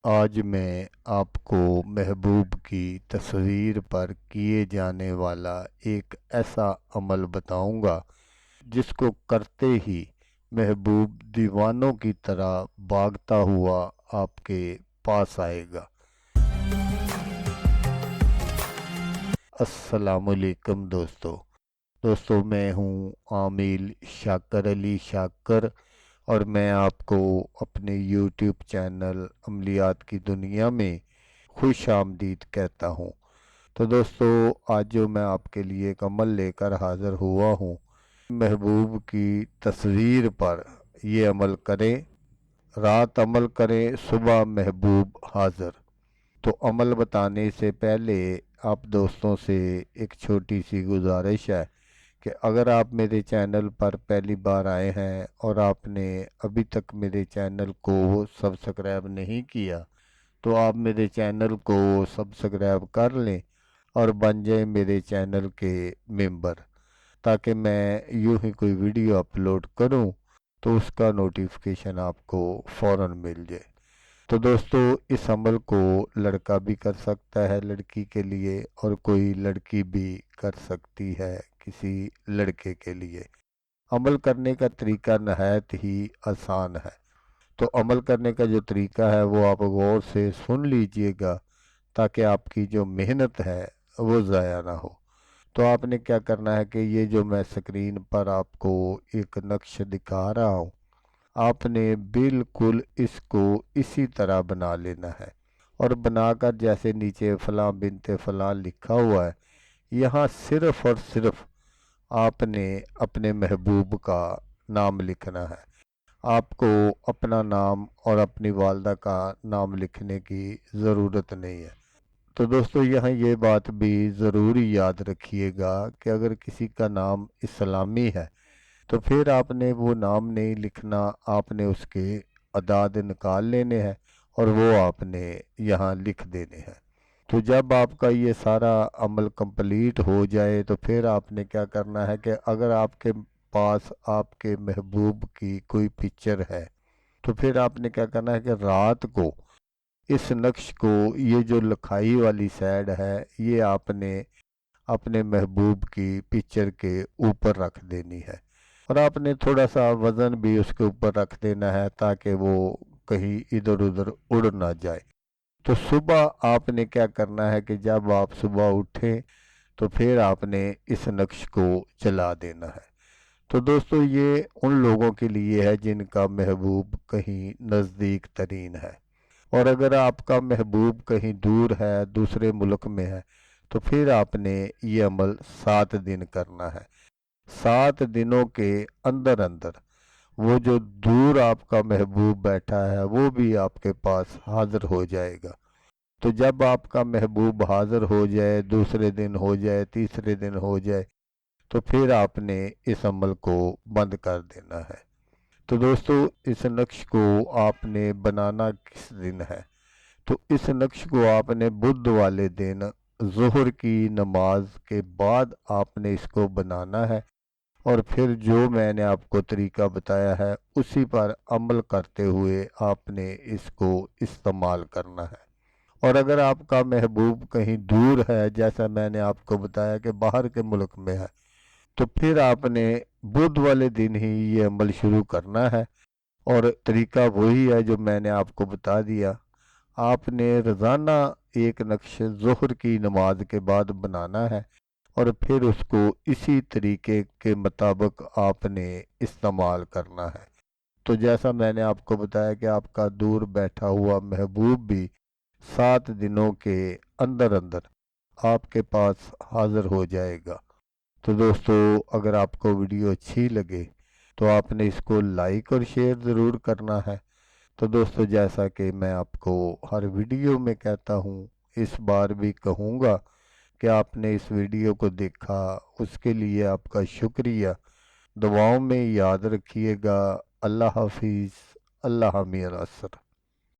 आज मैं आपको महबूब की तस्वीर पर किए जाने वाला एक ऐसा अमल बताऊंगा जिसको करते ही महबूब दीवानों की तरह भागता हुआ आपके पास आएगा। अस्सलामुअलैकुम दोस्तों मैं हूँ आमिल शाकर अली शाकर और मैं आपको अपने YouTube चैनल अमलियात की दुनिया में खुश आमदीद कहता हूँ। तो दोस्तों आज जो मैं आपके लिए एक अमल लेकर हाज़िर हुआ हूँ, महबूब की तस्वीर पर ये अमल करें, रात अमल करें, सुबह महबूब हाज़िर। तो अमल बताने से पहले आप दोस्तों से एक छोटी सी गुजारिश है कि अगर आप मेरे चैनल पर पहली बार आए हैं और आपने अभी तक मेरे चैनल को सब्सक्राइब नहीं किया तो आप मेरे चैनल को सब्सक्राइब कर लें और बन जाए मेरे चैनल के मेंबर, ताकि मैं यूं ही कोई वीडियो अपलोड करूं तो उसका नोटिफिकेशन आपको फ़ौरन मिल जाए। तो दोस्तों इस अमल को लड़का भी कर सकता है लड़की के लिए, और कोई लड़की भी कर सकती है किसी लड़के के लिए। अमल करने का तरीका नहायत ही आसान है। तो अमल करने का जो तरीका है वो आप गौर से सुन लीजिएगा ताकि आपकी जो मेहनत है वो ज़ाया ना हो। तो आपने क्या करना है कि ये जो मैं स्क्रीन पर आपको एक नक्श दिखा रहा हूँ, आपने बिल्कुल इसको इसी तरह बना लेना है। और बनाकर जैसे नीचे फ़लाँ बिनते फ़लाँ लिखा हुआ है, यहाँ सिर्फ़ और सिर्फ़ आपने अपने महबूब का नाम लिखना है। आपको अपना नाम और अपनी वालदा का नाम लिखने की ज़रूरत नहीं है। तो दोस्तों यहाँ ये बात भी ज़रूरी याद रखिएगा कि अगर किसी का नाम इस्लामी है तो फिर आपने वो नाम नहीं लिखना, आपने उसके अदाद निकाल लेने हैं और वो आपने यहाँ लिख देने हैं। तो जब आपका ये सारा अमल कंप्लीट हो जाए तो फिर आपने क्या करना है कि अगर आपके पास आपके महबूब की कोई पिक्चर है तो फिर आपने क्या करना है कि रात को इस नक्श को, ये जो लिखाई वाली साइड है, ये आपने अपने महबूब की पिक्चर के ऊपर रख देनी है। और आपने थोड़ा सा वज़न भी उसके ऊपर रख देना है ताकि वो कहीं इधर उधर उड़ ना जाए। तो सुबह आपने क्या करना है कि जब आप सुबह उठें तो फिर आपने इस नक्श को जला देना है। तो दोस्तों ये उन लोगों के लिए है जिनका महबूब कहीं नज़दीक तरीन है। और अगर आपका महबूब कहीं दूर है, दूसरे मुल्क में है, तो फिर आपने ये अमल 7 दिन करना है। 7 दिनों के अंदर अंदर वो जो दूर आपका महबूब बैठा है वो भी आपके पास हाजिर हो जाएगा। तो जब आपका महबूब हाजिर हो जाए, दूसरे दिन हो जाए, तीसरे दिन हो जाए, तो फिर आपने इस अमल को बंद कर देना है। तो दोस्तों इस नक्श को आपने बनाना किस दिन है? तो इस नक्श को आपने बुध वाले दिन ज़ोहर की नमाज के बाद आपने इसको बनाना है। और फिर जो मैंने आपको तरीका बताया है उसी पर अमल करते हुए आपने इसको इस्तेमाल करना है। और अगर आपका महबूब कहीं दूर है, जैसा मैंने आपको बताया कि बाहर के मुल्क में है, तो फिर आपने बुध वाले दिन ही ये अमल शुरू करना है। और तरीका वही है जो मैंने आपको बता दिया। आपने रोज़ाना एक नक्श ज़ोहर की नमाज के बाद बनाना है और फिर उसको इसी तरीके के मुताबिक आपने इस्तेमाल करना है। तो जैसा मैंने आपको बताया कि आपका दूर बैठा हुआ महबूब भी 7 दिनों के अंदर अंदर आपके पास हाजिर हो जाएगा। तो दोस्तों अगर आपको वीडियो अच्छी लगे तो आपने इसको लाइक और शेयर ज़रूर करना है। तो दोस्तों जैसा कि मैं आपको हर वीडियो में कहता हूँ, इस बार भी कहूँगा कि आपने इस वीडियो को देखा, उसके लिए आपका शुक्रिया। दुआओं में याद रखिएगा। अल्लाह हाफिज़। अल्लाह मियां असर।